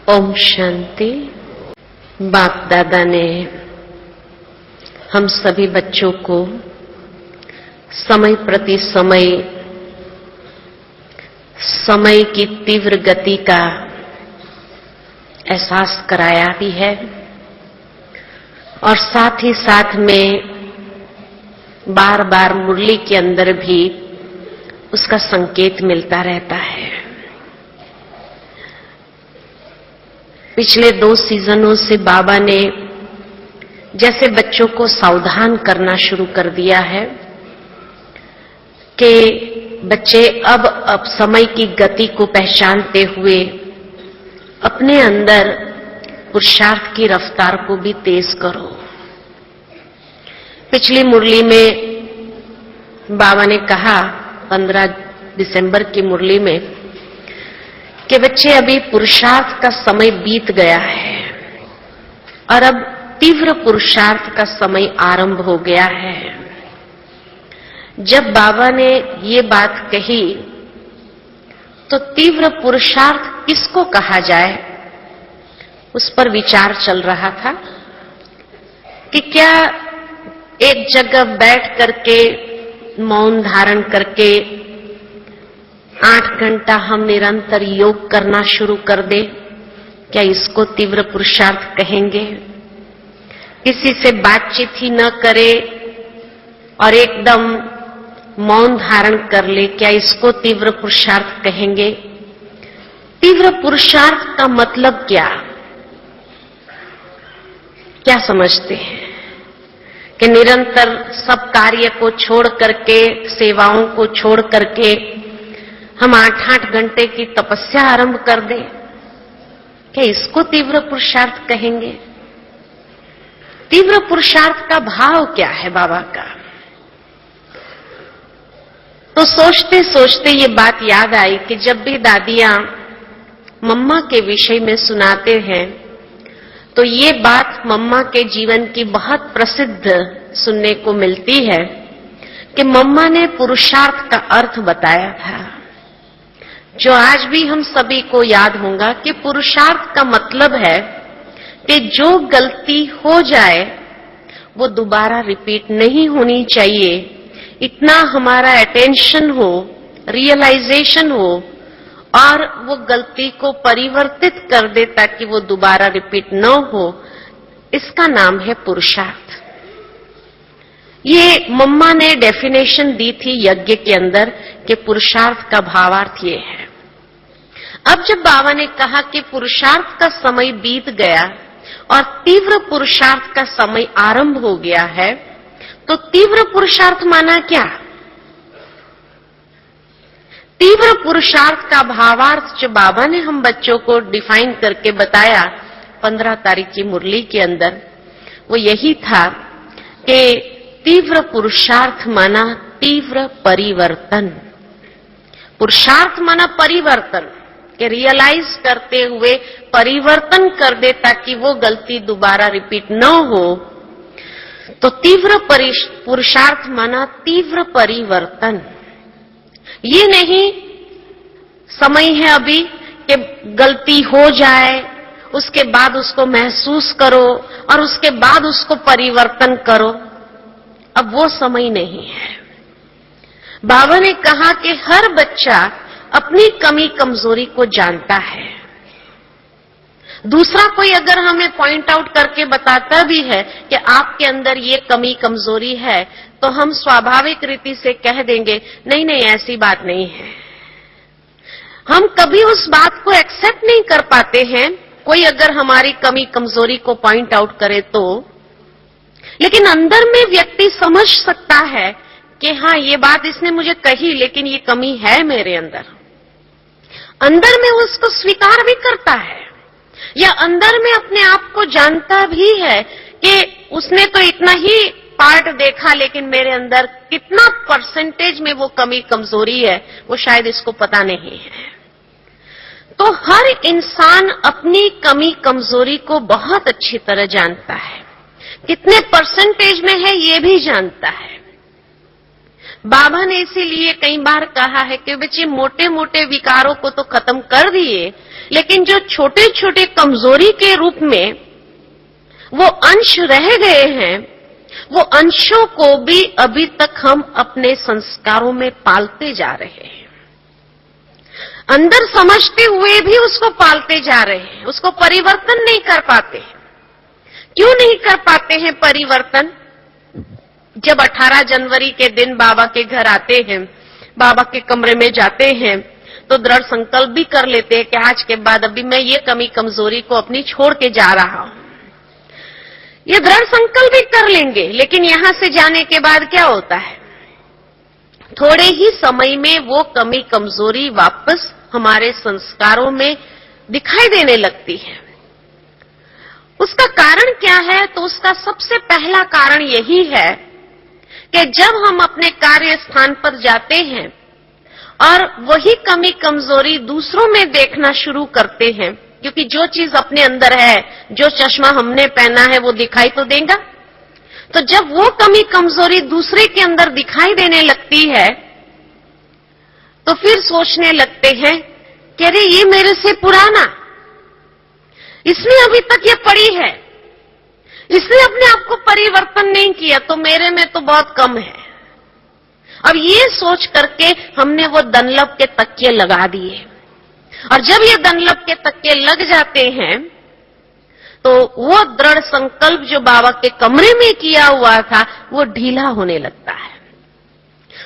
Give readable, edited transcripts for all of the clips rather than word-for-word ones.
ओम शांति। बाप दादा ने हम सभी बच्चों को समय प्रति समय की तीव्र गति का एहसास कराया भी है और साथ ही साथ में बार बार मुरली के अंदर भी उसका संकेत मिलता रहता है। पिछले 2 सीजनों से बाबा ने जैसे बच्चों को सावधान करना शुरू कर दिया है कि बच्चे अब समय की गति को पहचानते हुए अपने अंदर पुरुषार्थ की रफ्तार को भी तेज करो। पिछली मुरली में बाबा ने कहा 15 दिसंबर की मुरली में कि बच्चे अभी पुरुषार्थ का समय बीत गया है और अब तीव्र पुरुषार्थ का समय आरंभ हो गया है। जब बाबा ने ये बात कही तो तीव्र पुरुषार्थ किसको कहा जाए, उस पर विचार चल रहा था कि क्या एक जगह बैठ करके मौन धारण करके 8 घंटा हम निरंतर योग करना शुरू कर दे, क्या इसको तीव्र पुरुषार्थ कहेंगे? किसी से बातचीत ही न करे और एकदम मौन धारण कर ले, क्या इसको तीव्र पुरुषार्थ कहेंगे? तीव्र पुरुषार्थ का मतलब क्या समझते हैं कि निरंतर सब कार्य को छोड़ करके, सेवाओं को छोड़ करके हम 8-8 घंटे की तपस्या आरंभ कर दें, क्या इसको तीव्र पुरुषार्थ कहेंगे? तीव्र पुरुषार्थ का भाव क्या है बाबा का? तो सोचते सोचते ये बात याद आई कि जब भी दादियां मम्मा के विषय में सुनाते हैं तो ये बात मम्मा के जीवन की बहुत प्रसिद्ध सुनने को मिलती है कि मम्मा ने पुरुषार्थ का अर्थ बताया था, जो आज भी हम सभी को याद होगा कि पुरुषार्थ का मतलब है कि जो गलती हो जाए वो दोबारा रिपीट नहीं होनी चाहिए। इतना हमारा अटेंशन हो, रियलाइजेशन हो और वो गलती को परिवर्तित कर दे ताकि वो दोबारा रिपीट न हो, इसका नाम है पुरुषार्थ। ये मम्मा ने डेफिनेशन दी थी यज्ञ के अंदर कि पुरुषार्थ का भावार्थ ये है। अब जब बाबा ने कहा कि पुरुषार्थ का समय बीत गया और तीव्र पुरुषार्थ का समय आरंभ हो गया है, तो तीव्र पुरुषार्थ माना क्या? तीव्र पुरुषार्थ का भावार्थ जो बाबा ने हम बच्चों को डिफाइन करके बताया 15 तारीख की मुरली के अंदर, वो यही था कि तीव्र पुरुषार्थ माना तीव्र परिवर्तन। पुरुषार्थ माना परिवर्तन, कि रियलाइज करते हुए परिवर्तन कर दे ताकि वो गलती दोबारा रिपीट न हो। तो तीव्र पुरुषार्थ माना तीव्र परिवर्तन। ये नहीं समय है अभी कि गलती हो जाए, उसके बाद उसको महसूस करो और उसके बाद उसको परिवर्तन करो, अब वो समय नहीं है। बाबा ने कहा कि हर बच्चा अपनी कमी कमजोरी को जानता है। दूसरा कोई अगर हमें पॉइंट आउट करके बताता भी है कि आपके अंदर ये कमी कमजोरी है, तो हम स्वाभाविक रीति से कह देंगे नहीं नहीं ऐसी बात नहीं है। हम कभी उस बात को एक्सेप्ट नहीं कर पाते हैं कोई अगर हमारी कमी कमजोरी को पॉइंट आउट करे तो, लेकिन अंदर में व्यक्ति समझ सकता है कि हाँ ये बात इसने मुझे कही लेकिन ये कमी है मेरे अंदर। अंदर में उसको स्वीकार भी करता है या अंदर में अपने आप को जानता भी है कि उसने तो इतना ही पार्ट देखा लेकिन मेरे अंदर कितना परसेंटेज में वो कमी कमजोरी है वो शायद इसको पता नहीं है। तो हर इंसान अपनी कमी कमजोरी को बहुत अच्छी तरह जानता है, कितने परसेंटेज में है ये भी जानता है। बाबा ने इसीलिए कई बार कहा है कि बच्चे मोटे मोटे विकारों को तो खत्म कर दिए, लेकिन जो छोटे छोटे कमजोरी के रूप में वो अंश रह गए हैं, वो अंशों को भी अभी तक हम अपने संस्कारों में पालते जा रहे हैं। अंदर समझते हुए भी उसको पालते जा रहे हैं, उसको परिवर्तन नहीं कर पाते। क्यों नहीं कर पाते हैं परिवर्तन? जब 18 जनवरी के दिन बाबा के घर आते हैं, बाबा के कमरे में जाते हैं, तो दृढ़ संकल्प भी कर लेते हैं कि आज के बाद अभी मैं ये कमी कमजोरी को अपनी छोड़ के जा रहा हूं। ये दृढ़ संकल्प भी कर लेंगे, लेकिन यहां से जाने के बाद क्या होता है? थोड़े ही समय में वो कमी कमजोरी वापस हमारे संस्कारों में दिखाई देने लगती है। उसका कारण क्या है? तो उसका सबसे पहला कारण यही है कि जब हम अपने कार्य स्थान पर जाते हैं और वही कमी कमजोरी दूसरों में देखना शुरू करते हैं, क्योंकि जो चीज अपने अंदर है, जो चश्मा हमने पहना है, वो दिखाई तो देगा। तो जब वो कमी कमजोरी दूसरे के अंदर दिखाई देने लगती है, तो फिर सोचने लगते हैं कि अरे ये मेरे से पुराना, इसने अभी तक ये पड़ी है, इसने अपने आप को परिवर्तन नहीं किया, तो मेरे में तो बहुत कम है। अब ये सोच करके हमने वो दनलब के तकिए लगा दिए, और जब ये दनलब के तकिए लग जाते हैं तो वो दृढ़ संकल्प जो बाबा के कमरे में किया हुआ था वो ढीला होने लगता है।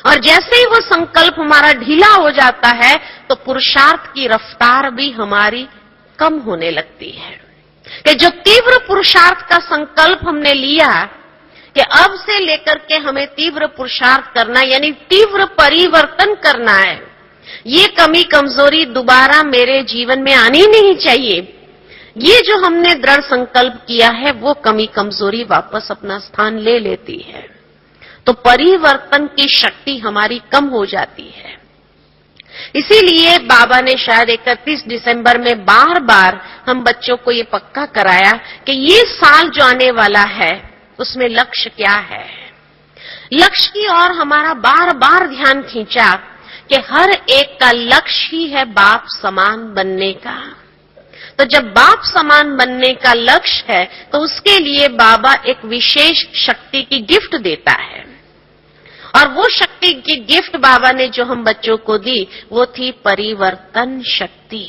और जैसे ही वो संकल्प हमारा ढीला हो जाता है तो पुरुषार्थ की रफ्तार भी हमारी कम होने लगती है। कि जो तीव्र पुरुषार्थ का संकल्प हमने लिया कि अब से लेकर के हमें तीव्र पुरुषार्थ करना, यानी तीव्र परिवर्तन करना है, ये कमी कमजोरी दोबारा मेरे जीवन में आनी नहीं चाहिए, ये जो हमने दृढ़ संकल्प किया है वो कमी कमजोरी वापस अपना स्थान ले लेती है। तो परिवर्तन की शक्ति हमारी कम हो जाती है। इसीलिए बाबा ने शायद 31 दिसंबर में बार बार हम बच्चों को ये पक्का कराया कि ये साल जो आने वाला है उसमें लक्ष्य क्या है। लक्ष्य की ओर हमारा बार बार ध्यान खींचा कि हर एक का लक्ष्य ही है बाप समान बनने का। तो जब बाप समान बनने का लक्ष्य है तो उसके लिए बाबा एक विशेष शक्ति की गिफ्ट देता है, और वो शक्ति की गिफ्ट बाबा ने जो हम बच्चों को दी वो थी परिवर्तन शक्ति।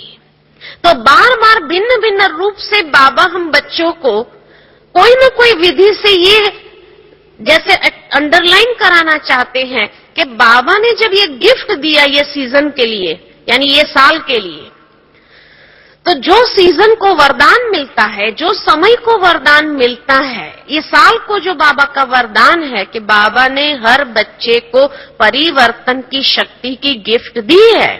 तो बार बार भिन्न भिन्न रूप से बाबा हम बच्चों को कोई न कोई विधि से ये जैसे अंडरलाइन कराना चाहते हैं कि बाबा ने जब ये गिफ्ट दिया ये सीजन के लिए, यानी ये साल के लिए, तो जो सीजन को वरदान मिलता है, जो समय को वरदान मिलता है, ये साल को जो बाबा का वरदान है कि बाबा ने हर बच्चे को परिवर्तन की शक्ति की गिफ्ट दी है,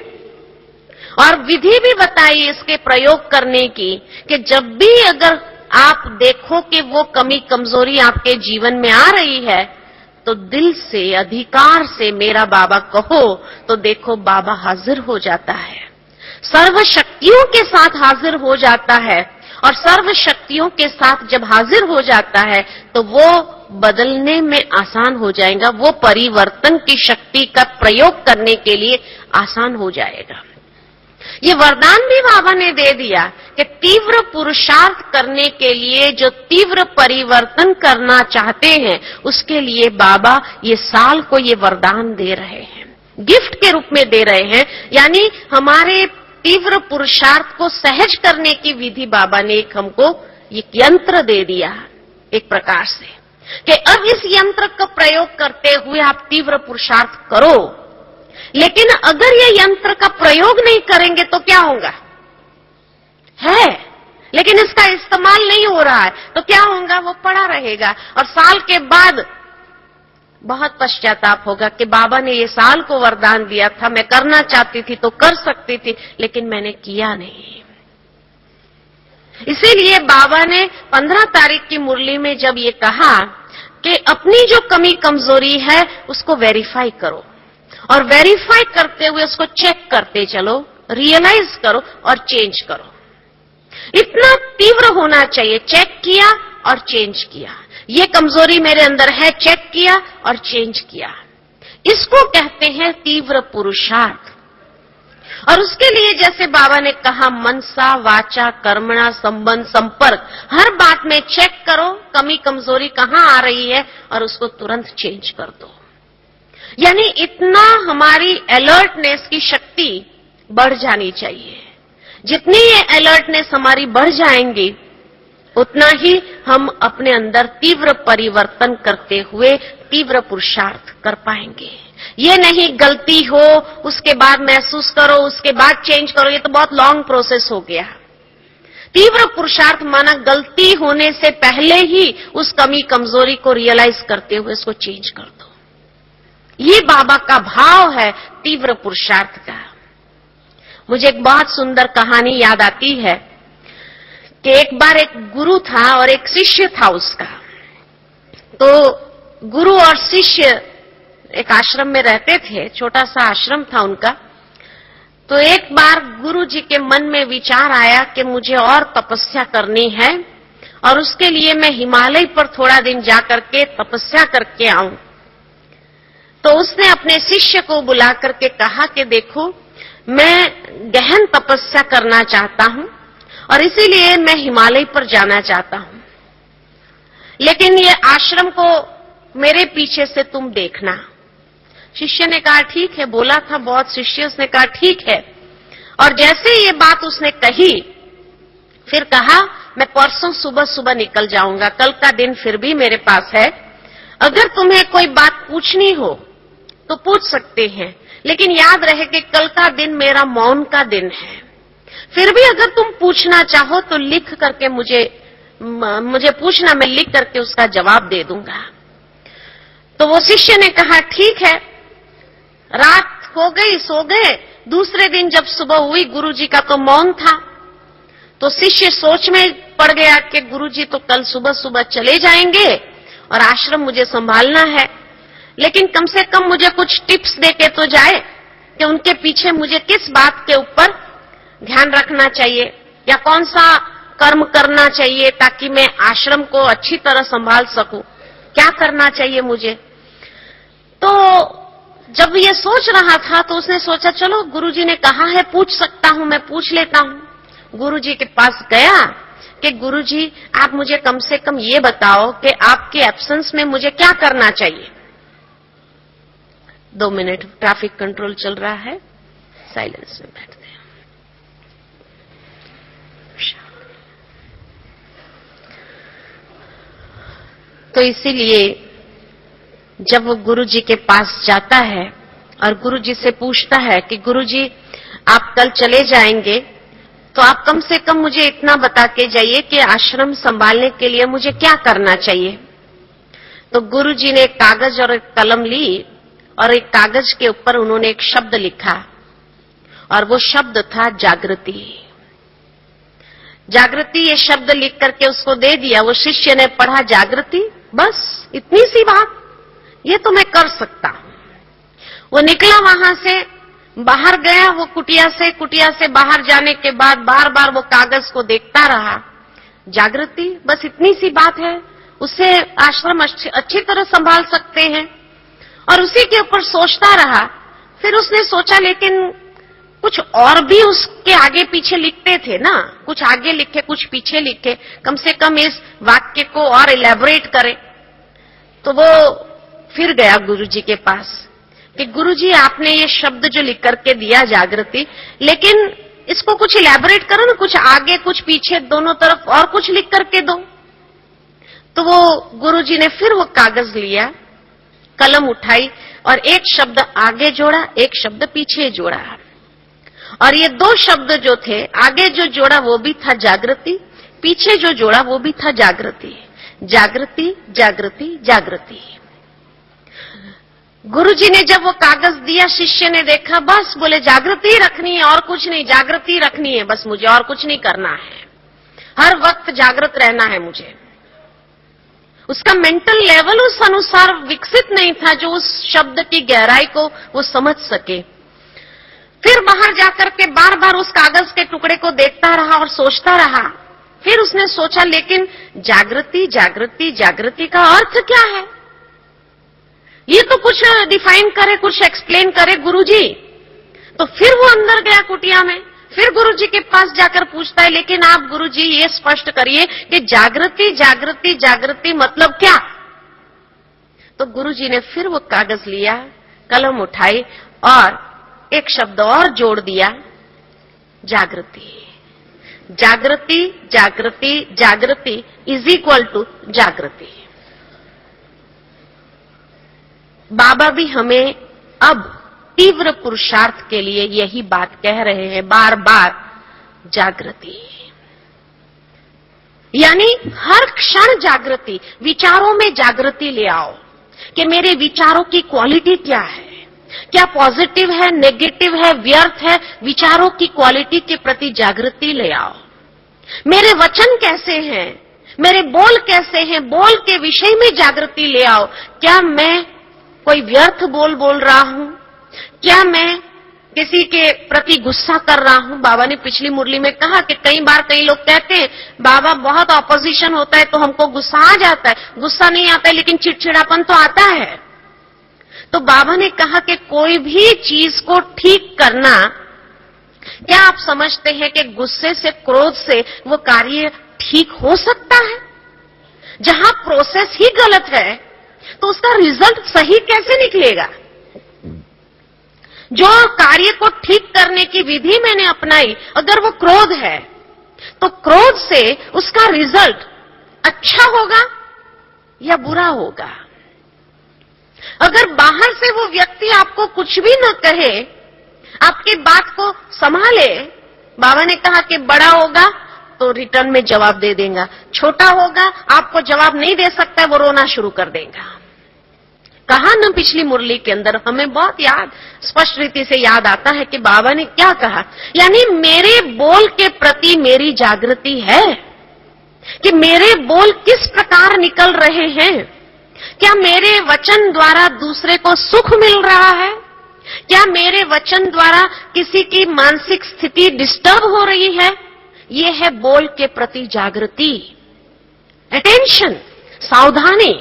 और विधि भी बताई इसके प्रयोग करने की कि जब भी अगर आप देखो कि वो कमी कमजोरी आपके जीवन में आ रही है तो दिल से अधिकार से मेरा बाबा कहो, तो देखो बाबा हाजिर हो जाता है, सर्व शक्तियों के साथ हाजिर हो जाता है। और सर्व शक्तियों के साथ जब हाजिर हो जाता है तो वो बदलने में आसान हो जाएगा, वो परिवर्तन की शक्ति का प्रयोग करने के लिए आसान हो जाएगा। ये वरदान भी बाबा ने दे दिया कि तीव्र पुरुषार्थ करने के लिए जो तीव्र परिवर्तन करना चाहते हैं उसके लिए बाबा ये साल को ये वरदान दे रहे हैं, गिफ्ट के रूप में दे रहे हैं। यानी हमारे तीव्र पुरुषार्थ को सहज करने की विधि बाबा ने एक हमको एक यंत्र दे दिया एक प्रकार से कि अब इस यंत्र का प्रयोग करते हुए आप तीव्र पुरुषार्थ करो। लेकिन अगर ये यंत्र का प्रयोग नहीं करेंगे तो क्या होगा? है लेकिन इसका इस्तेमाल नहीं हो रहा है तो क्या होगा? वो पड़ा रहेगा और साल के बाद बहुत पश्चाताप होगा कि बाबा ने ये साल को वरदान दिया था, मैं करना चाहती थी तो कर सकती थी लेकिन मैंने किया नहीं। इसीलिए बाबा ने 15 तारीख की मुरली में जब ये कहा कि अपनी जो कमी कमजोरी है उसको वेरीफाई करो, और वेरीफाई करते हुए उसको चेक करते चलो, रियलाइज करो और चेंज करो। इतना तीव्र होना चाहिए, चेक किया और चेंज किया। ये कमजोरी मेरे अंदर है, चेक किया और चेंज किया। इसको कहते हैं तीव्र पुरुषार्थ। और उसके लिए जैसे बाबा ने कहा, मनसा वाचा कर्मणा संबंध संपर्क, हर बात में चेक करो कमी कमजोरी कहां आ रही है और उसको तुरंत चेंज कर दो। यानी इतना हमारी अलर्टनेस की शक्ति बढ़ जानी चाहिए। जितनी ये अलर्टनेस हमारी बढ़ जाएंगी, उतना ही हम अपने अंदर तीव्र परिवर्तन करते हुए तीव्र पुरुषार्थ कर पाएंगे। ये नहीं गलती हो उसके बाद महसूस करो उसके बाद चेंज करो, ये तो बहुत लॉन्ग प्रोसेस हो गया। तीव्र पुरुषार्थ माना गलती होने से पहले ही उस कमी कमजोरी को रियलाइज करते हुए उसको चेंज कर दो। ये बाबा का भाव है तीव्र पुरुषार्थ का। मुझे एक बहुत सुंदर कहानी याद आती है कि एक बार एक गुरु था और एक शिष्य था उसका। तो गुरु और शिष्य एक आश्रम में रहते थे, छोटा सा आश्रम था उनका। तो एक बार गुरु जी के मन में विचार आया कि मुझे और तपस्या करनी है और उसके लिए मैं हिमालय पर थोड़ा दिन जाकर के तपस्या करके आऊं। तो उसने अपने शिष्य को बुला करके कहा कि देखो, मैं गहन तपस्या करना चाहता हूं और इसीलिए मैं हिमालय पर जाना चाहता हूं, लेकिन ये आश्रम को मेरे पीछे से तुम देखना। शिष्य ने कहा ठीक है, बोला था बहुत शिष्य, उसने कहा ठीक है। और जैसे ये बात उसने कही, फिर कहा मैं परसों सुबह सुबह निकल जाऊंगा, कल का दिन फिर भी मेरे पास है, अगर तुम्हें कोई बात पूछनी हो तो पूछ सकते हैं, लेकिन याद रहे कि कल का दिन मेरा मौन का दिन है। फिर भी अगर तुम पूछना चाहो तो लिख करके मुझे पूछना, मैं लिख करके उसका जवाब दे दूंगा। तो वो शिष्य ने कहा ठीक है। रात हो गई, सो गए। दूसरे दिन जब सुबह हुई, गुरुजी का तो मौन था। तो शिष्य सोच में पड़ गया कि गुरुजी तो कल सुबह सुबह चले जाएंगे और आश्रम मुझे संभालना है, लेकिन कम से कम मुझे कुछ टिप्स देके तो जाए कि उनके पीछे मुझे किस बात के ऊपर ध्यान रखना चाहिए या कौन सा कर्म करना चाहिए ताकि मैं आश्रम को अच्छी तरह संभाल सकूं, क्या करना चाहिए मुझे। तो जब ये सोच रहा था तो उसने सोचा चलो गुरुजी ने कहा है पूछ सकता हूं, मैं पूछ लेता हूं। गुरुजी के पास गया कि गुरुजी आप मुझे कम से कम ये बताओ कि आपके एब्सेंस में मुझे क्या करना चाहिए। 2 मिनट ट्रैफिक कंट्रोल चल रहा है, साइलेंस में बैठते हैं। तो इसीलिए जब वो गुरुजी के पास जाता है और गुरुजी से पूछता है कि गुरुजी आप कल चले जाएंगे तो आप कम से कम मुझे इतना बता के जाइए कि आश्रम संभालने के लिए मुझे क्या करना चाहिए। तो गुरुजी ने एक कागज और एक कलम ली और एक कागज के ऊपर उन्होंने एक शब्द लिखा और वो शब्द था जागृति। जागृति ये शब्द लिख करके उसको दे दिया। वो शिष्य ने पढ़ा जागृति, बस इतनी सी बात, ये तो मैं कर सकता हूं। वो निकला वहां से, बाहर गया वो कुटिया से बाहर जाने के बाद बार बार वो कागज को देखता रहा। जागृति, बस इतनी सी बात है, उससे आश्रम अच्छी तरह संभाल सकते हैं। और उसी के ऊपर सोचता रहा। फिर उसने सोचा लेकिन कुछ और भी उसके आगे पीछे लिखते थे ना, कुछ आगे लिखे कुछ पीछे लिखे, कम से कम इस वाक्य को और इलेबोरेट करे। तो वो फिर गया गुरुजी के पास कि गुरुजी आपने ये शब्द जो लिख करके दिया जागृति, लेकिन इसको कुछ इलेबोरेट करो ना, कुछ आगे कुछ पीछे दोनों तरफ और कुछ लिख करके दो। तो वो गुरुजी ने फिर वो कागज लिया, कलम उठाई और एक शब्द आगे जोड़ा, एक शब्द पीछे जोड़ा। और ये 2 शब्द जो थे, आगे जो जोड़ा वो भी था जागृति, पीछे जो जोड़ा वो भी था जागृति। जागृति जागृति जागृति। गुरुजी ने जब वो कागज दिया, शिष्य ने देखा, बस बोले जागृति रखनी है और कुछ नहीं, जागृति रखनी है बस, मुझे और कुछ नहीं करना है, हर वक्त जागृत रहना है मुझे। उसका मेंटल लेवल उस अनुसार विकसित नहीं था जो उस शब्द की गहराई को वो समझ सके। फिर बाहर जाकर के बार बार उस कागज के टुकड़े को देखता रहा और सोचता रहा। फिर उसने सोचा लेकिन जागृति जागृति जागृति का अर्थ क्या है, ये तो कुछ डिफाइन करे, कुछ एक्सप्लेन करे गुरुजी। तो फिर वो अंदर गया कुटिया में, फिर गुरुजी के पास जाकर पूछता है, लेकिन आप गुरुजी ये स्पष्ट करिए कि जागृति जागृति जागृति मतलब क्या? तो गुरुजी ने फिर वो कागज लिया, कलम उठाई और एक शब्द और जोड़ दिया, जागृति। जागृति जागृति जागृति इज इक्वल टू जागृति। बाबा भी हमें अब तीव्र पुरुषार्थ के लिए यही बात कह रहे हैं बार बार, जागृति। यानी हर क्षण जागृति, विचारों में जागृति ले आओ कि मेरे विचारों की क्वालिटी क्या है, क्या पॉजिटिव है, नेगेटिव है, व्यर्थ है, विचारों की क्वालिटी के प्रति जागृति ले आओ। मेरे वचन कैसे हैं, मेरे बोल कैसे हैं, बोल के विषय में जागृति ले आओ। क्या मैं कोई व्यर्थ बोल रहा हूं? क्या मैं किसी के प्रति गुस्सा कर रहा हूं? बाबा ने पिछली मुरली में कहा कि कई बार कई लोग कहते हैं बाबा बहुत ऑपोजिशन होता है तो हमको गुस्सा आ जाता है। गुस्सा नहीं आता है लेकिन चिड़चिड़ापन तो आता है। तो बाबा ने कहा कि कोई भी चीज को ठीक करना, क्या आप समझते हैं कि गुस्से से, क्रोध से वो कार्य ठीक हो सकता है? जहां प्रोसेस ही गलत है तो उसका रिजल्ट सही कैसे निकलेगा? जो कार्य को ठीक करने की विधि मैंने अपनाई, अगर वो क्रोध है तो क्रोध से उसका रिजल्ट अच्छा होगा या बुरा होगा? अगर बाहर से वो व्यक्ति आपको कुछ भी न कहे, आपकी बात को संभाले, बाबा ने कहा कि बड़ा होगा तो रिटर्न में जवाब दे देगा, छोटा होगा आपको जवाब नहीं दे सकता, वो रोना शुरू कर देगा। कहा न पिछली मुरली के अंदर, हमें बहुत याद, स्पष्ट रीति से याद आता है कि बाबा ने क्या कहा, यानी मेरे बोल के प्रति मेरी जागृति है कि मेरे बोल किस प्रकार निकल रहे हैं। क्या मेरे वचन द्वारा दूसरे को सुख मिल रहा है? क्या मेरे वचन द्वारा किसी की मानसिक स्थिति डिस्टर्ब हो रही है? ये है बोल के प्रति जागृति, अटेंशन, सावधानी।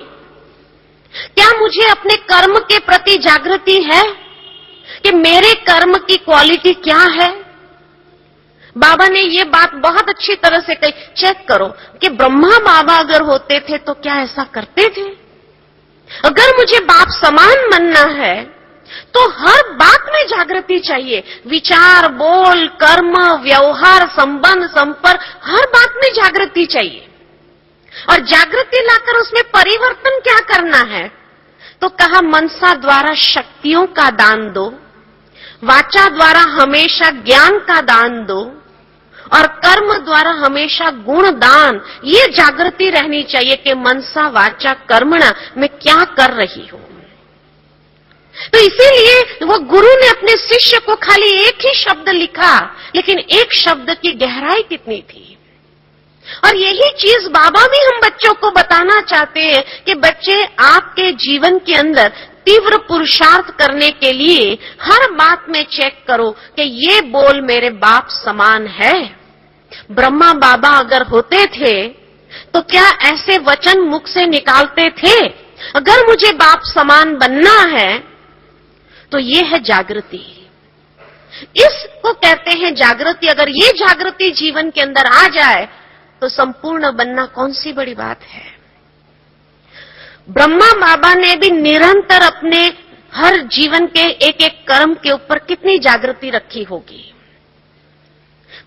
क्या मुझे अपने कर्म के प्रति जागृति है कि मेरे कर्म की क्वालिटी क्या है? बाबा ने ये बात बहुत अच्छी तरह से कही, चेक करो कि ब्रह्मा बाबा अगर होते थे तो क्या ऐसा करते थे? अगर मुझे बाप समान बनना है तो हर बात में जागृति चाहिए। विचार, बोल, कर्म, व्यवहार, संबंध, संपर्क, हर बात में जागृति चाहिए। और जागृति लाकर उसमें परिवर्तन क्या करना है? तो कहा मनसा द्वारा शक्तियों का दान दो, वाचा द्वारा हमेशा ज्ञान का दान दो और कर्म द्वारा हमेशा गुण दान। ये जागृति रहनी चाहिए कि मनसा वाचा कर्मणा मैं क्या कर रही हूं। तो इसीलिए वो गुरु ने अपने शिष्य को खाली एक ही शब्द लिखा, लेकिन एक शब्द की गहराई कितनी थी। और यही चीज बाबा भी हम बच्चों को बताना चाहते हैं कि बच्चे, आपके जीवन के अंदर तीव्र पुरुषार्थ करने के लिए हर बात में चेक करो कि ये बोल मेरे बाप समान है। ब्रह्मा बाबा अगर होते थे तो क्या ऐसे वचन मुख से निकालते थे? अगर मुझे बाप समान बनना है तो ये है जागृति। इसको कहते हैं जागृति। अगर ये जागृति जीवन के अंदर आ जाए तो संपूर्ण बनना कौन सी बड़ी बात है। ब्रह्मा बाबा ने भी निरंतर अपने हर जीवन के एक एक कर्म के ऊपर कितनी जागृति रखी होगी।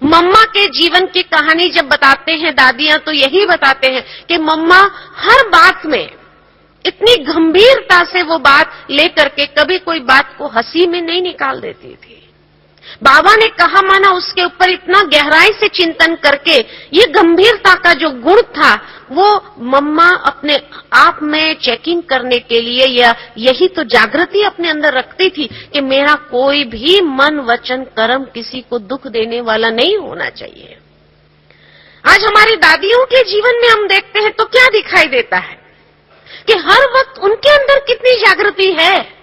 मम्मा के जीवन की कहानी जब बताते हैं दादियां तो यही बताते हैं कि मम्मा हर बात में इतनी गंभीरता से वो बात लेकर के कभी कोई बात को हंसी में नहीं निकाल देती थी। बाबा ने कहा माना उसके ऊपर इतना गहराई से चिंतन करके ये गंभीरता का जो गुण था वो मम्मा अपने आप में चेकिंग करने के लिए या यही तो जागृति अपने अंदर रखती थी कि मेरा कोई भी मन, वचन, कर्म किसी को दुख देने वाला नहीं होना चाहिए। आज हमारी दादियों के जीवन में हम देखते हैं तो क्या दिखाई देता है कि हर वक्त उनके अंदर कितनी जागृति है।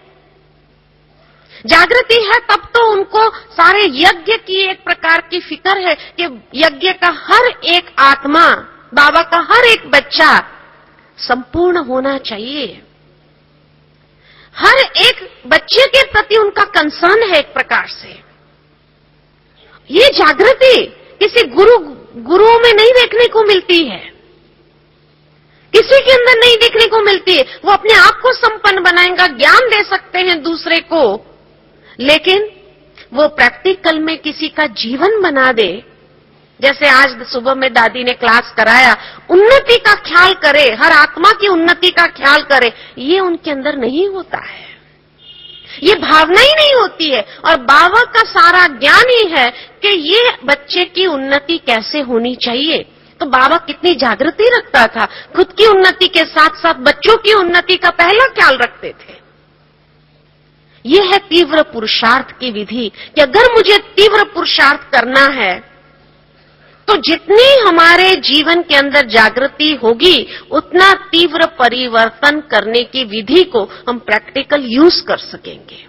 जागृति है तब तो उनको सारे यज्ञ की एक प्रकार की फिक्र है कि यज्ञ का हर एक आत्मा, बाबा का हर एक बच्चा संपूर्ण होना चाहिए। हर एक बच्चे के प्रति उनका कंसर्न है एक प्रकार से। ये जागृति किसी गुरुओं में नहीं देखने को मिलती है, किसी के अंदर नहीं देखने को मिलती है। वो अपने आप को संपन्न बनाएगा, ज्ञान दे सकते हैं दूसरे को, लेकिन वो प्रैक्टिकल में किसी का जीवन बना दे। जैसे आज सुबह में दादी ने क्लास कराया, उन्नति का ख्याल करे, हर आत्मा की उन्नति का ख्याल करे, ये उनके अंदर नहीं होता है, ये भावना ही नहीं होती है। और बाबा का सारा ज्ञान ही है कि ये बच्चे की उन्नति कैसे होनी चाहिए। तो बाबा कितनी जागृति रखता था, खुद की उन्नति के साथ साथ बच्चों की उन्नति का पहला ख्याल रखते थे। यह है तीव्र पुरुषार्थ की विधि कि अगर मुझे तीव्र पुरुषार्थ करना है तो जितनी हमारे जीवन के अंदर जागृति होगी उतना तीव्र परिवर्तन करने की विधि को हम प्रैक्टिकल यूज कर सकेंगे।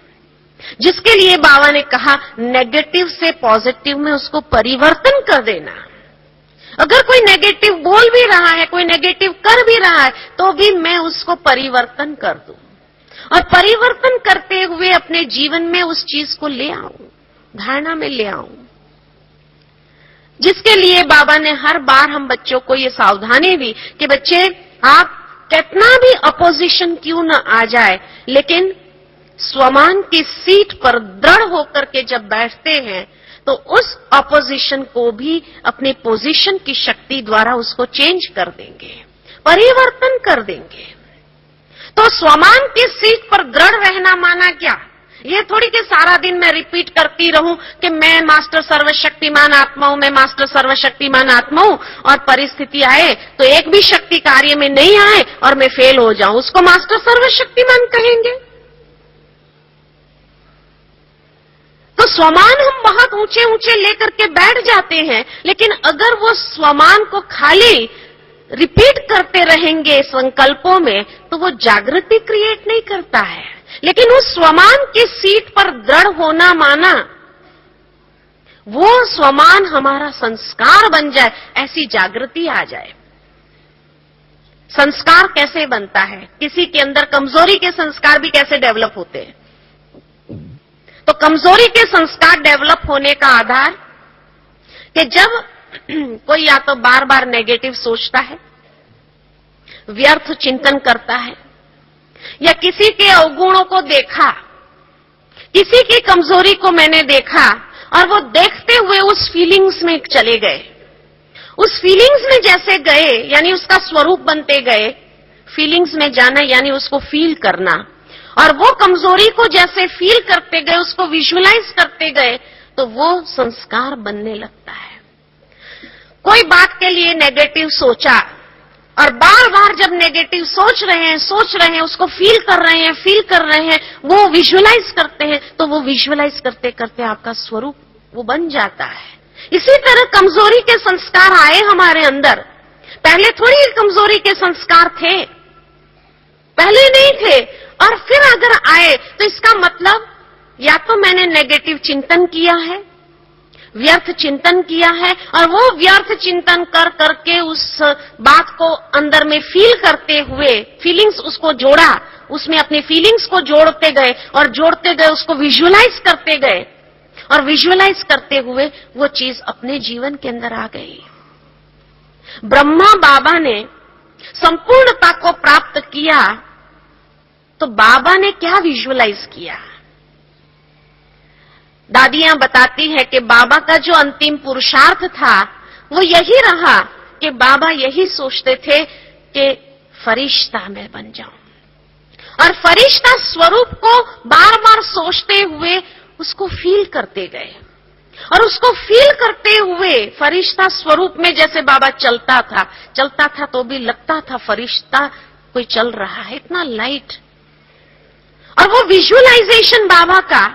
जिसके लिए बाबा ने कहा नेगेटिव से पॉजिटिव में उसको परिवर्तन कर देना। अगर कोई नेगेटिव बोल भी रहा है, कोई नेगेटिव कर भी रहा है, तो भी मैं उसको परिवर्तन कर दूं और परिवर्तन करते हुए अपने जीवन में उस चीज को ले आऊं, धारणा में ले आऊं। जिसके लिए बाबा ने हर बार हम बच्चों को ये सावधानी दी कि बच्चे आप कितना भी अपोजिशन क्यों न आ जाए, लेकिन स्वमान की सीट पर दृढ़ होकर के जब बैठते हैं तो उस अपोजिशन को भी अपनी पोजीशन की शक्ति द्वारा उसको चेंज कर देंगे, परिवर्तन कर देंगे। तो स्वमान की सीट पर दृढ़ रहना माना क्या? ये थोड़ी कि सारा दिन मैं रिपीट करती रहूं कि मैं मास्टर सर्वशक्तिमान आत्मा हूं, मैं मास्टर सर्वशक्तिमान आत्मा हूं, और परिस्थिति आए तो एक भी शक्ति कार्य में नहीं आए और मैं फेल हो जाऊं, उसको मास्टर सर्वशक्तिमान कहेंगे? तो स्वमान हम बहुत ऊंचे ऊंचे लेकर के बैठ जाते हैं, लेकिन अगर वो स्वमान को खाली रिपीट करते रहेंगे संकल्पों में तो वो जागृति क्रिएट नहीं करता है। लेकिन उस स्वमान की सीट पर दृढ़ होना माना वो स्वमान हमारा संस्कार बन जाए, ऐसी जागृति आ जाए। संस्कार कैसे बनता है? किसी के अंदर कमजोरी के संस्कार भी कैसे डेवलप होते हैं? तो कमजोरी के संस्कार डेवलप होने का आधार कि जब कोई या तो बार बार नेगेटिव सोचता है, व्यर्थ चिंतन करता है, या किसी के अवगुणों को देखा, किसी की कमजोरी को मैंने देखा और वो देखते हुए उस फीलिंग्स में चले गए, उस फीलिंग्स में जैसे गए यानी उसका स्वरूप बनते गए। फीलिंग्स में जाना यानी उसको फील करना, और वो कमजोरी को जैसे फील करते गए, उसको विजुअलाइज करते गए, तो वो संस्कार बनने लगता है। कोई बात के लिए नेगेटिव सोचा और बार बार जब नेगेटिव सोच रहे हैं, उसको फील कर रहे हैं, वो विजुअलाइज करते हैं, तो वो विजुअलाइज करते करते आपका स्वरूप वो बन जाता है। इसी तरह कमजोरी के संस्कार आए हमारे अंदर। पहले थोड़ी कमजोरी के संस्कार थे, पहले नहीं थे, और फिर अगर आए तो इसका मतलब या तो मैंने नेगेटिव चिंतन किया है, व्यर्थ चिंतन किया है, और वो व्यर्थ चिंतन कर करके उस बात को अंदर में फील करते हुए फीलिंग्स उसको जोड़ा, उसमें अपनी फीलिंग्स को जोड़ते गए और जोड़ते गए उसको विजुअलाइज करते गए, और विजुअलाइज करते हुए वो चीज अपने जीवन के अंदर आ गई। ब्रह्मा बाबा ने संपूर्णता को प्राप्त किया तो बाबा ने क्या विजुअलाइज किया? दादियां बताती है कि बाबा का जो अंतिम पुरुषार्थ था वो यही रहा कि बाबा यही सोचते थे कि फरिश्ता मैं बन जाऊं, और फरिश्ता स्वरूप को बार बार सोचते हुए उसको फील करते गए, और उसको फील करते हुए फरिश्ता स्वरूप में जैसे बाबा चलता था तो भी लगता था फरिश्ता कोई चल रहा है, इतना लाइट। और वो विजुअलाइजेशन बाबा का,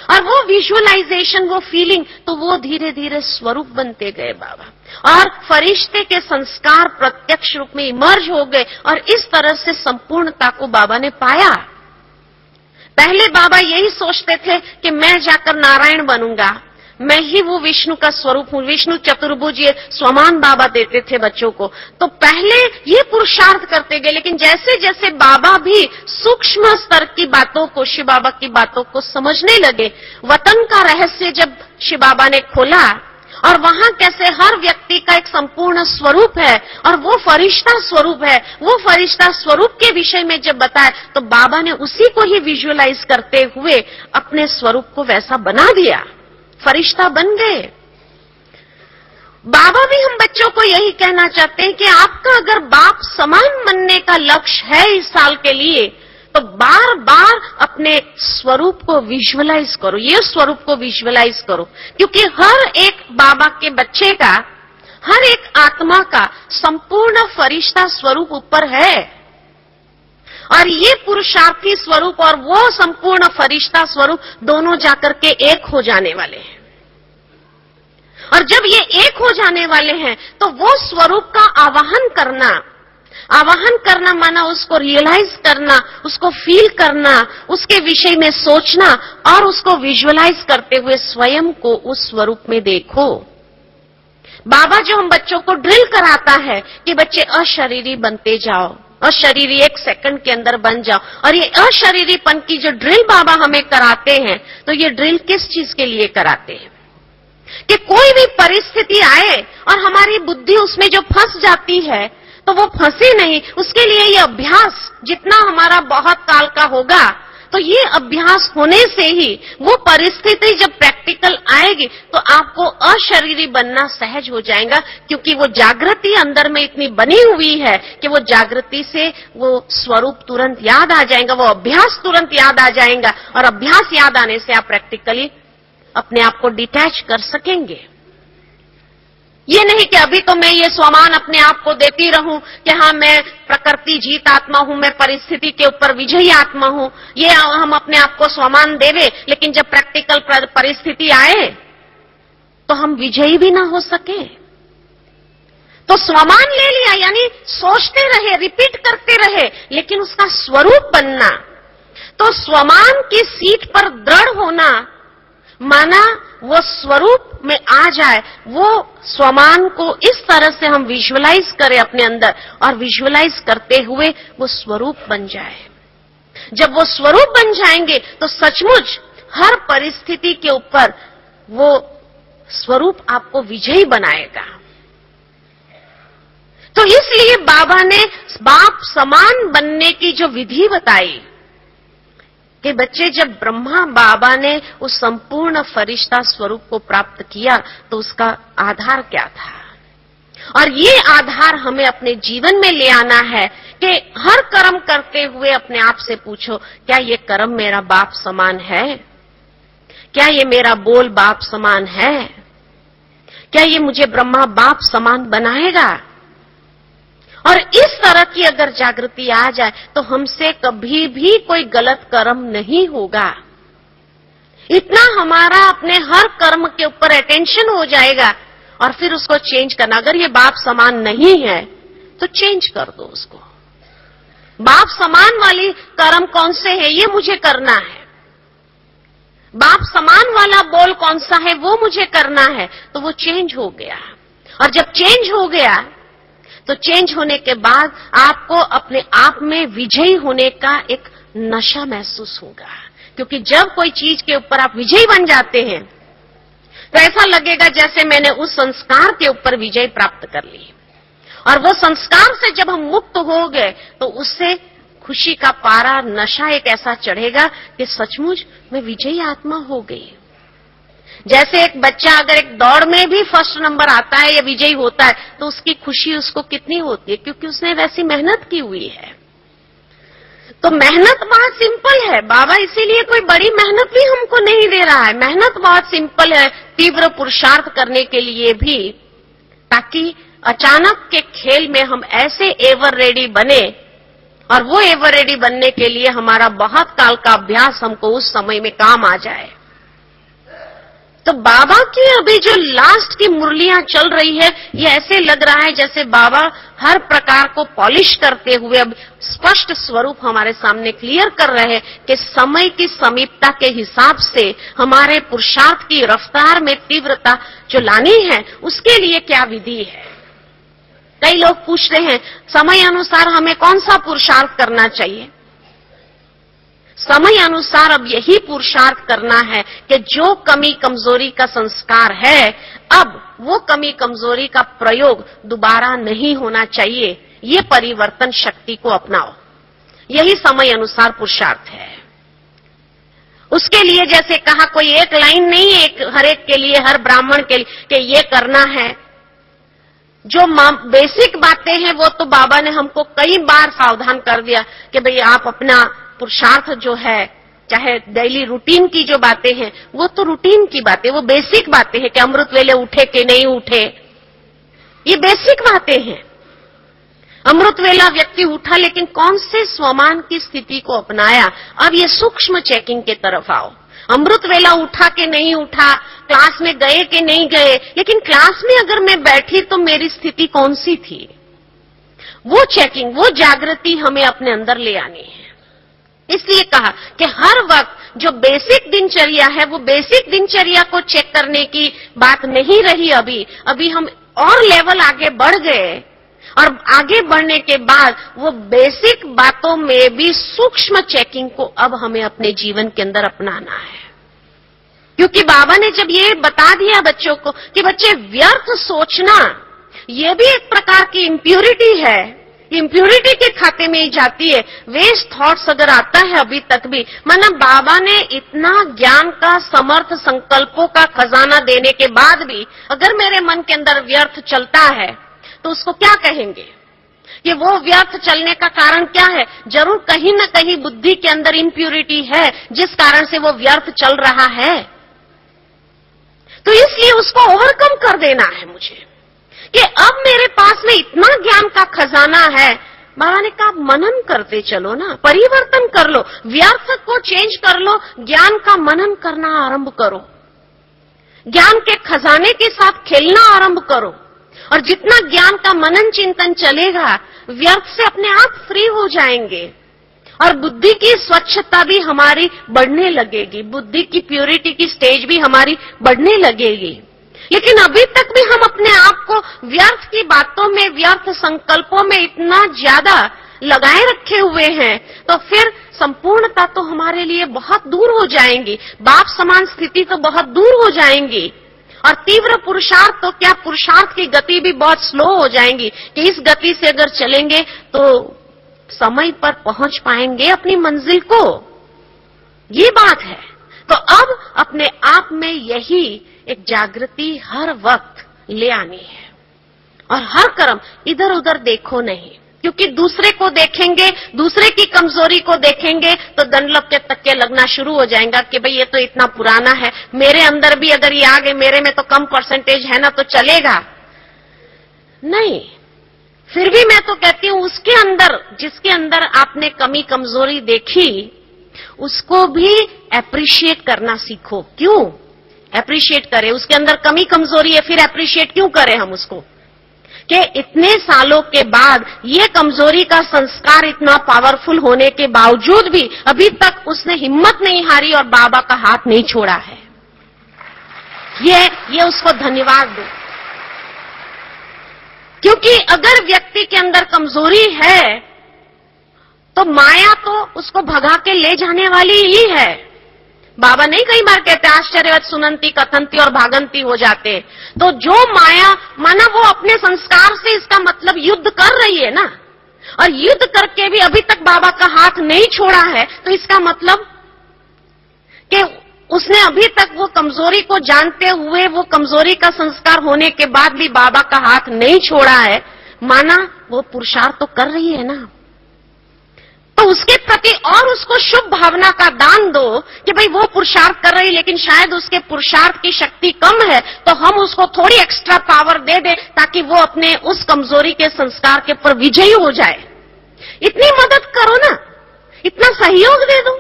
और वो विजुअलाइजेशन, वो फीलिंग, तो वो धीरे धीरे स्वरूप बनते गए बाबा, और फरिश्ते के संस्कार प्रत्यक्ष रूप में इमर्ज हो गए, और इस तरह से संपूर्णता को बाबा ने पाया। पहले बाबा यही सोचते थे कि मैं जाकर नारायण बनूंगा, मैं ही वो विष्णु का स्वरूप हूं, विष्णु चतुर्भुज, ये स्वमान बाबा देते थे बच्चों को। तो पहले ये पुरुषार्थ करते गए, लेकिन जैसे जैसे बाबा भी सूक्ष्म स्तर की बातों को, शिव बाबा की बातों को समझने लगे, वतन का रहस्य जब शिव बाबा ने खोला और वहां कैसे हर व्यक्ति का एक संपूर्ण स्वरूप है और वो फरिश्ता स्वरूप है, वो फरिश्ता स्वरूप के विषय में जब बताया तो बाबा ने उसी को ही विजुअलाइज करते हुए अपने स्वरूप को वैसा बना दिया, फरिश्ता बन गए। बाबा भी हम बच्चों को यही कहना चाहते हैं कि आपका अगर बाप समान बनने का लक्ष्य है इस साल के लिए, तो बार बार अपने स्वरूप को विजुअलाइज करो, ये स्वरूप को विजुअलाइज करो, क्योंकि हर एक बाबा के बच्चे का, हर एक आत्मा का संपूर्ण फरिश्ता स्वरूप ऊपर है और ये पुरुषार्थी स्वरूप और वो संपूर्ण फरिश्ता स्वरूप दोनों जाकर के एक हो जाने वाले हैं। और जब ये एक हो जाने वाले हैं तो वो स्वरूप का आवाहन करना माना उसको रियलाइज करना, उसको फील करना, उसके विषय में सोचना और उसको विजुअलाइज करते हुए स्वयं को उस स्वरूप में देखो। बाबा जो हम बच्चों को ड्रिल कराता है कि बच्चे अशरीरी बनते जाओ, अशरीरी 1 सेकंड के अंदर बन जाओ, और ये अशरीरीपन की जो ड्रिल बाबा हमें कराते हैं, तो ये ड्रिल किस चीज के लिए कराते हैं कि कोई भी परिस्थिति आए और हमारी बुद्धि उसमें जो फंस जाती है तो वो फंसे नहीं, उसके लिए ये अभ्यास जितना हमारा बहुत काल का होगा, तो ये अभ्यास होने से ही वो परिस्थिति जब प्रैक्टिकल आएगी तो आपको अशरीरी बनना सहज हो जाएगा, क्योंकि वो जागृति अंदर में इतनी बनी हुई है कि वो जागृति से वो स्वरूप तुरंत याद आ जाएगा, वो अभ्यास तुरंत याद आ जाएगा और अभ्यास याद आने से आप प्रैक्टिकली अपने आप को डिटैच कर सकेंगे। ये नहीं कि अभी तो मैं ये स्वमान अपने आप को देती रहूं कि हाँ मैं प्रकृति जीत आत्मा हूं, मैं परिस्थिति के ऊपर विजयी आत्मा हूं, ये हम अपने आप को स्वमान देवे, लेकिन जब प्रैक्टिकल परिस्थिति आए तो हम विजयी भी ना हो सके। तो स्वमान ले लिया यानी सोचते रहे, रिपीट करते रहे, लेकिन उसका स्वरूप बनना, तो स्वमान की सीट पर दृढ़ होना माना वो स्वरूप में आ जाए, वो स्वमान को इस तरह से हम विजुअलाइज करें अपने अंदर और विजुअलाइज करते हुए वो स्वरूप बन जाए। जब वो स्वरूप बन जाएंगे तो सचमुच हर परिस्थिति के ऊपर वो स्वरूप आपको विजयी बनाएगा। तो इसलिए बाबा ने बाप समान बनने की जो विधि बताई कि बच्चे जब ब्रह्मा बाबा ने उस संपूर्ण फरिश्ता स्वरूप को प्राप्त किया तो उसका आधार क्या था, और ये आधार हमें अपने जीवन में ले आना है कि हर कर्म करते हुए अपने आप से पूछो, क्या ये कर्म मेरा बाप समान है? क्या ये मेरा बोल बाप समान है? क्या ये मुझे ब्रह्मा बाप समान बनाएगा? और इस तरह की अगर जागृति आ जाए तो हमसे कभी भी कोई गलत कर्म नहीं होगा। इतना हमारा अपने हर कर्म के ऊपर अटेंशन हो जाएगा और फिर उसको चेंज करना। अगर ये बाप समान नहीं है तो चेंज कर दो उसको। बाप समान वाली कर्म कौन से है, ये मुझे करना है। बाप समान वाला बोल कौन सा है, वो मुझे करना है, तो वो चेंज हो गया। और जब चेंज हो गया तो चेंज होने के बाद आपको अपने आप में विजयी होने का एक नशा महसूस होगा, क्योंकि जब कोई चीज के ऊपर आप विजयी बन जाते हैं तो ऐसा लगेगा जैसे मैंने उस संस्कार के ऊपर विजय प्राप्त कर ली, और वो संस्कार से जब हम मुक्त हो गए तो उससे खुशी का पारा, नशा एक ऐसा चढ़ेगा कि सचमुच मैं विजयी आत्मा हो गई। जैसे एक बच्चा अगर एक दौड़ में भी फर्स्ट नंबर आता है या विजयी होता है तो उसकी खुशी उसको कितनी होती है, क्योंकि उसने वैसी मेहनत की हुई है। तो मेहनत बहुत सिंपल है, बाबा इसीलिए कोई बड़ी मेहनत भी हमको नहीं दे रहा है। मेहनत बहुत सिंपल है, तीव्र पुरुषार्थ करने के लिए भी, ताकि अचानक के खेल में हम ऐसे एवर रेडी बने, और वो एवर रेडी बनने के लिए हमारा बहुत काल का अभ्यास हमको उस समय में काम आ जाए। तो बाबा की अभी जो लास्ट की मुरलियां चल रही है, ये ऐसे लग रहा है जैसे बाबा हर प्रकार को पॉलिश करते हुए अब स्पष्ट स्वरूप हमारे सामने क्लियर कर रहे हैं कि समय की समीपता के हिसाब से हमारे पुरुषार्थ की रफ्तार में तीव्रता जो लानी है, उसके लिए क्या विधि है। कई लोग पूछते हैं समय अनुसार हमें कौन सा पुरुषार्थ करना चाहिए। समय अनुसार अब यही पुरुषार्थ करना है कि जो कमी कमजोरी का संस्कार है, अब वो कमी कमजोरी का प्रयोग दोबारा नहीं होना चाहिए। ये परिवर्तन शक्ति को अपनाओ, यही समय अनुसार पुरुषार्थ है। उसके लिए जैसे कहा, कोई एक लाइन नहीं है हर एक के लिए, हर ब्राह्मण के लिए कि ये करना है। जो बेसिक बातें हैं वो तो बाबा ने हमको कई बार सावधान कर दिया कि भाई आप अपना पुरुषार्थ जो है, चाहे डेली रूटीन की जो बातें हैं, वो तो रूटीन की बातें, वो बेसिक बातें हैं कि अमृत वेले उठे कि नहीं उठे, ये बेसिक बातें हैं। अमृत वेला व्यक्ति उठा, लेकिन कौन से स्वमान की स्थिति को अपनाया। अब ये सूक्ष्म चेकिंग के तरफ आओ। अमृत वेला उठा कि नहीं उठा, क्लास में गए कि नहीं गए, लेकिन क्लास में अगर मैं बैठी तो मेरी स्थिति कौन सी थी, वो चेकिंग, वो जागृति हमें अपने अंदर ले आनी है। इसलिए कहा कि हर वक्त जो बेसिक दिनचर्या है, वो बेसिक दिनचर्या को चेक करने की बात नहीं रही। अभी हम और लेवल आगे बढ़ गए, और आगे बढ़ने के बाद वो बेसिक बातों में भी सूक्ष्म चेकिंग को अब हमें अपने जीवन के अंदर अपनाना है। क्योंकि बाबा ने जब ये बता दिया बच्चों को कि बच्चे व्यर्थ सोचना ये भी एक प्रकार की इम्प्योरिटी है, इम्प्योरिटी के खाते में ही जाती है। वेस्ट थॉट्स अगर आता है अभी तक भी, माना बाबा ने इतना ज्ञान का समर्थ संकल्पों का खजाना देने के बाद भी अगर मेरे मन के अंदर व्यर्थ चलता है तो उसको क्या कहेंगे कि वो व्यर्थ चलने का कारण क्या है। जरूर कहीं न कहीं बुद्धि के अंदर इम्प्योरिटी है जिस कारण से वो व्यर्थ चल रहा है। तो इसलिए उसको ओवरकम कर देना है मुझे कि अब मेरे पास में इतना ज्ञान का खजाना है। बाबा ने कहा मनन करते चलो ना, परिवर्तन कर लो, व्यर्थ को चेंज कर लो, ज्ञान का मनन करना आरंभ करो, ज्ञान के खजाने के साथ खेलना आरंभ करो। और जितना ज्ञान का मनन चिंतन चलेगा, व्यर्थ से अपने आप फ्री हो जाएंगे और बुद्धि की स्वच्छता भी हमारी बढ़ने लगेगी, बुद्धि की प्योरिटी की स्टेज भी हमारी बढ़ने लगेगी। लेकिन अभी तक भी हम अपने आप को व्यर्थ की बातों में, व्यर्थ संकल्पों में इतना ज्यादा लगाए रखे हुए हैं, तो फिर संपूर्णता तो हमारे लिए बहुत दूर हो जाएंगी, बाप समान स्थिति तो बहुत दूर हो जाएंगी। और तीव्र पुरुषार्थ तो क्या, पुरुषार्थ की गति भी बहुत स्लो हो जाएंगी कि इस गति से अगर चलेंगे तो समय पर पहुंच पाएंगे अपनी मंजिल को। ये बात है। तो अब अपने आप में यही एक जागृति हर वक्त ले आनी है और हर कर्म इधर उधर देखो नहीं, क्योंकि दूसरे को देखेंगे, दूसरे की कमजोरी को देखेंगे तो दंडलप के तक्के लगना शुरू हो जाएगा कि भाई ये तो इतना पुराना है, मेरे अंदर भी अगर ये आ गए, मेरे में तो कम परसेंटेज है ना, तो चलेगा नहीं। फिर भी मैं तो कहती हूं उसके अंदर, जिसके अंदर आपने कमी कमजोरी देखी, उसको भी एप्रिशिएट करना सीखो। क्यों एप्रिशिएट करें? उसके अंदर कमी कमजोरी है, फिर एप्रिशिएट क्यों करें हम उसको कि इतने सालों के बाद ये कमजोरी का संस्कार इतना पावरफुल होने के बावजूद भी अभी तक उसने हिम्मत नहीं हारी और बाबा का हाथ नहीं छोड़ा है। ये उसको धन्यवाद दो। क्योंकि अगर व्यक्ति के अंदर कमजोरी है तो माया तो उसको भगा के ले जाने वाली ही है। बाबा नहीं कई बार कहते आश्चर्यवत सुनंती कथंती और भागंती हो जाते। तो जो माया, माना वो अपने संस्कार से, इसका मतलब युद्ध कर रही है ना, और युद्ध करके भी अभी तक बाबा का हाथ नहीं छोड़ा है, तो इसका मतलब कि उसने अभी तक वो कमजोरी को जानते हुए, वो कमजोरी का संस्कार होने के बाद भी बाबा का हाथ नहीं छोड़ा है, माना वो पुरुषार्थ तो कर रही है ना। तो उसके प्रति और उसको शुभ भावना का दान दो कि भाई वो पुरुषार्थ कर रही, लेकिन शायद उसके पुरुषार्थ की शक्ति कम है, तो हम उसको थोड़ी एक्स्ट्रा पावर दे दें ताकि वो अपने उस कमजोरी के संस्कार के ऊपर विजयी हो जाए। इतनी मदद करो ना, इतना सहयोग दे दो।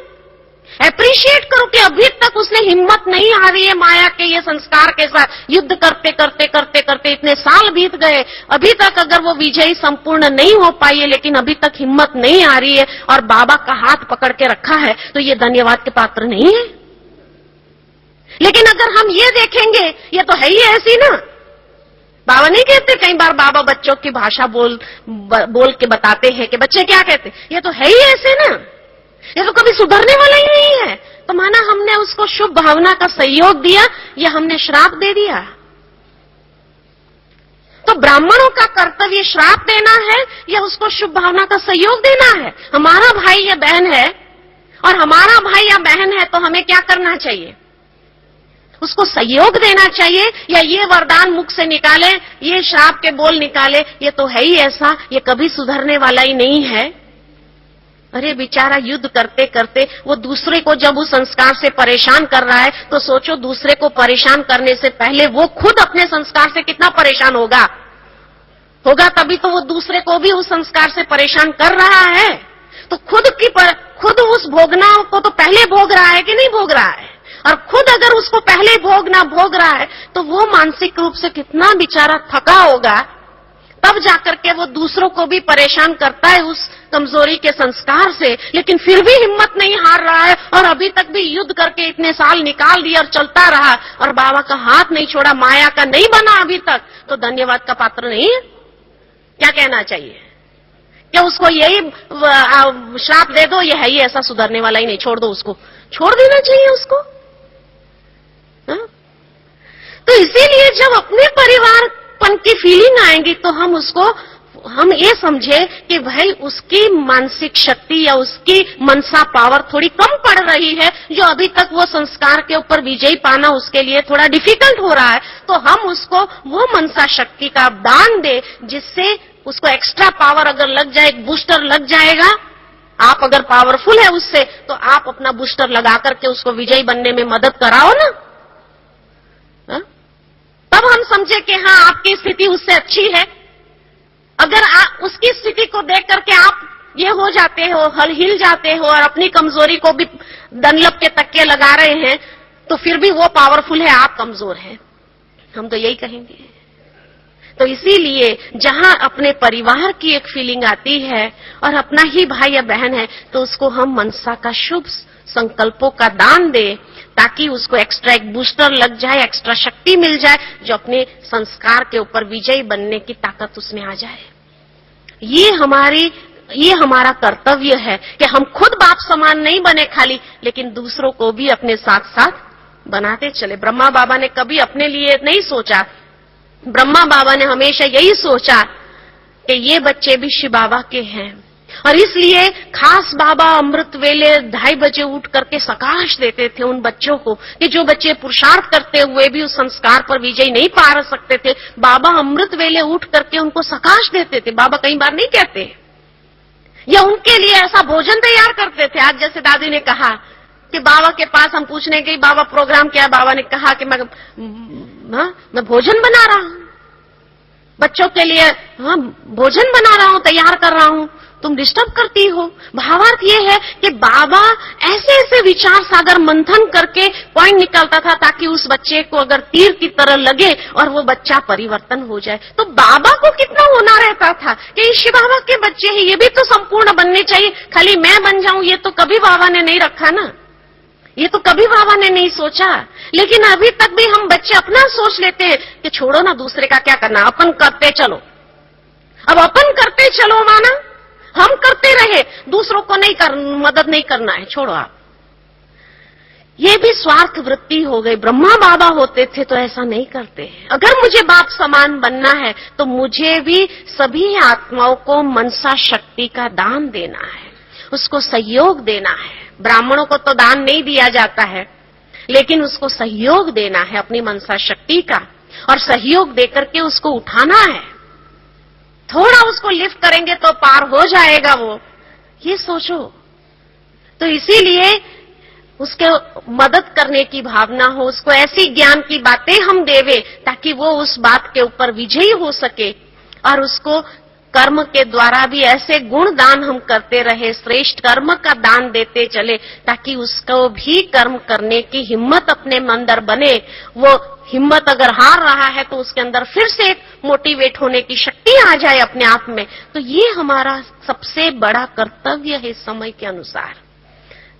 एप्रिशिएट करो कि अभी तक उसने हिम्मत नहीं हारी है माया के ये संस्कार के साथ युद्ध करते करते करते करते इतने साल बीत गए, अभी तक अगर वो विजयी संपूर्ण नहीं हो पाई है, लेकिन अभी तक हिम्मत नहीं आ रही है और बाबा का हाथ पकड़ के रखा है, तो ये धन्यवाद के पात्र नहीं है। लेकिन अगर हम ये देखेंगे, ये तो है ही ऐसी ना, बाबा नहीं कहते, कई बार बाबा बच्चों की भाषा बोल के बताते हैं कि बच्चे क्या कहते, ये तो है ही ऐसे ना, ये तो कभी सुधरने वाला ही नहीं है। तो माना हमने उसको शुभ भावना का सहयोग दिया या हमने श्राप दे दिया। तो ब्राह्मणों का कर्तव्य श्राप देना है या उसको शुभ भावना का सहयोग देना है। हमारा भाई या बहन है और हमारा भाई या बहन है तो हमें क्या करना चाहिए, उसको सहयोग देना चाहिए, या ये वरदान मुख से निकाले, ये श्राप के बोल निकाले, ये तो है ही ऐसा, ये कभी सुधरने वाला ही नहीं है। अरे बेचारा युद्ध करते करते वो दूसरे को जब उस संस्कार से परेशान कर रहा है, तो सोचो दूसरे को परेशान करने से पहले वो खुद अपने संस्कार से कितना परेशान होगा, तभी तो वो दूसरे को भी उस संस्कार से परेशान कर रहा है। तो खुद उस भोगना को तो पहले भोग रहा है कि नहीं भोग रहा है, और खुद अगर उसको पहले भोग रहा है तो वो मानसिक रूप से कितना बेचारा थका होगा, तब जाकर के वो दूसरों को भी परेशान करता है उस कमजोरी के संस्कार से, लेकिन फिर भी हिम्मत नहीं हार रहा है और अभी तक भी युद्ध करके इतने साल निकाल दिया और चलता रहा और बाबा का हाथ नहीं छोड़ा, माया का नहीं बना अभी तक, तो धन्यवाद का पात्र नहीं है। क्या कहना चाहिए, क्या उसको यही श्राप दे दो, ये है ही ऐसा, सुधरने वाला ही नहीं, छोड़ दो उसको, छोड़ देना चाहिए उसको। हा? तो इसीलिए जब अपने परिवारपन की फीलिंग आएंगी तो हम ये समझे कि भाई उसकी मानसिक शक्ति या उसकी मनसा पावर थोड़ी कम पड़ रही है, जो अभी तक वो संस्कार के ऊपर विजयी पाना उसके लिए थोड़ा डिफिकल्ट हो रहा है, तो हम उसको वो मनसा शक्ति का दान दे, जिससे उसको एक्स्ट्रा पावर अगर लग जाए, एक बूस्टर लग जाएगा। आप अगर पावरफुल है उससे, तो आप अपना बूस्टर लगा करके उसको विजयी बनने में मदद कराओ ना। तब हम समझे कि हाँ आपकी स्थिति उससे अच्छी है। अगर आप उसकी स्थिति को देख करके आप ये हो जाते हो, हिल जाते हो और अपनी कमजोरी को भी दनलब के तक्के लगा रहे हैं, तो फिर भी वो पावरफुल है, आप कमजोर हैं, हम तो यही कहेंगे। तो इसीलिए जहां अपने परिवार की एक फीलिंग आती है और अपना ही भाई या बहन है, तो उसको हम मनसा का शुभ संकल्पों का दान दे, ताकि उसको एक्स्ट्रा एक बूस्टर लग जाए, एक्स्ट्रा शक्ति मिल जाए, जो अपने संस्कार के ऊपर विजयी बनने की ताकत उसमें आ जाए। ये हमारा कर्तव्य है कि हम खुद बाप समान नहीं बने खाली, लेकिन दूसरों को भी अपने साथ साथ बनाते चले। ब्रह्मा बाबा ने कभी अपने लिए नहीं सोचा, ब्रह्मा बाबा ने हमेशा यही सोचा कि ये बच्चे भी शिव बाबा के हैं, और इसलिए खास बाबा अमृत वेले 2:30 बजे उठ करके सकाश देते थे उन बच्चों को, कि जो बच्चे पुरुषार्थ करते हुए भी उस संस्कार पर विजय नहीं पा सकते थे, बाबा अमृत वेले उठ करके उनको सकाश देते थे। बाबा कई बार नहीं कहते, या उनके लिए ऐसा भोजन तैयार करते थे। आज जैसे दादी ने कहा कि बाबा के पास हम पूछने गए, बाबा प्रोग्राम क्या, बाबा ने कहा कि मैं भोजन बना रहा हूं बच्चों के लिए, हाँ भोजन बना रहा हूं, तैयार कर रहा हूं, तुम डिस्टर्ब करती हो। भावार्थ ये है कि बाबा ऐसे ऐसे विचार सागर मंथन करके पॉइंट निकालता था, ताकि उस बच्चे को अगर तीर की तरह लगे और वो बच्चा परिवर्तन हो जाए। तो बाबा को कितना होना रहता था कि शिव बाबा के बच्चे हैं, ये भी तो संपूर्ण बनने चाहिए, खाली मैं बन जाऊं ये तो कभी बाबा ने नहीं रखा ना, ये तो कभी बाबा ने नहीं सोचा। लेकिन अभी तक भी हम बच्चे अपना सोच लेते हैं कि छोड़ो ना, दूसरे का क्या करना, अपन करते चलो। अब अपन करते चलो माना हम करते रहे, दूसरों को मदद नहीं करना है, छोड़ो आप। ये भी स्वार्थ वृत्ति हो गई। ब्रह्मा बाबा होते थे तो ऐसा नहीं करते। अगर मुझे बाप समान बनना है तो मुझे भी सभी आत्माओं को मनसा शक्ति का दान देना है, उसको सहयोग देना है। ब्राह्मणों को तो दान नहीं दिया जाता है, लेकिन उसको सहयोग देना है अपनी मनसा शक्ति का, और सहयोग देकर के उसको उठाना है। थोड़ा उसको लिफ्ट करेंगे तो पार हो जाएगा वो, ये सोचो। तो इसीलिए उसके मदद करने की भावना हो, उसको ऐसी ज्ञान की बातें हम देवे ताकि वो उस बात के ऊपर विजयी हो सके और उसको कर्म के द्वारा भी ऐसे गुण दान हम करते रहे, श्रेष्ठ कर्म का दान देते चले, ताकि उसको भी कर्म करने की हिम्मत अपने अंदर बने। वो हिम्मत अगर हार रहा है तो उसके अंदर फिर से मोटिवेट होने की शक्ति आ जाए अपने आप में। तो ये हमारा सबसे बड़ा कर्तव्य है समय के अनुसार।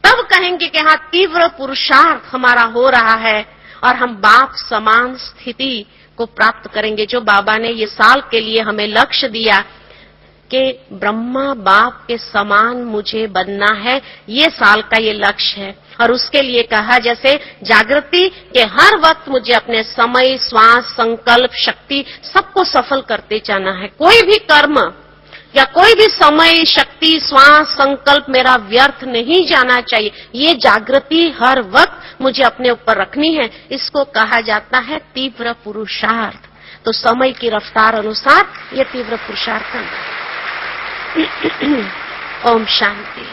तब कहेंगे कि हाँ, तीव्र पुरुषार्थ हमारा हो रहा है और हम बाप समान स्थिति को प्राप्त करेंगे। जो बाबा ने ये साल के लिए हमें लक्ष्य दिया कि ब्रह्मा बाप के समान मुझे बनना है, ये साल का ये लक्ष्य है। और उसके लिए कहा जैसे जागृति के हर वक्त मुझे अपने समय, श्वास, संकल्प, शक्ति सबको सफल करते जाना है। कोई भी कर्म या कोई भी समय, शक्ति, श्वास, संकल्प मेरा व्यर्थ नहीं जाना चाहिए। ये जागृति हर वक्त मुझे अपने ऊपर रखनी है। इसको कहा जाता है तीव्र पुरुषार्थ। तो समय की रफ्तार अनुसार ये तीव्र पुरुषार्थ करना। ओम शांति।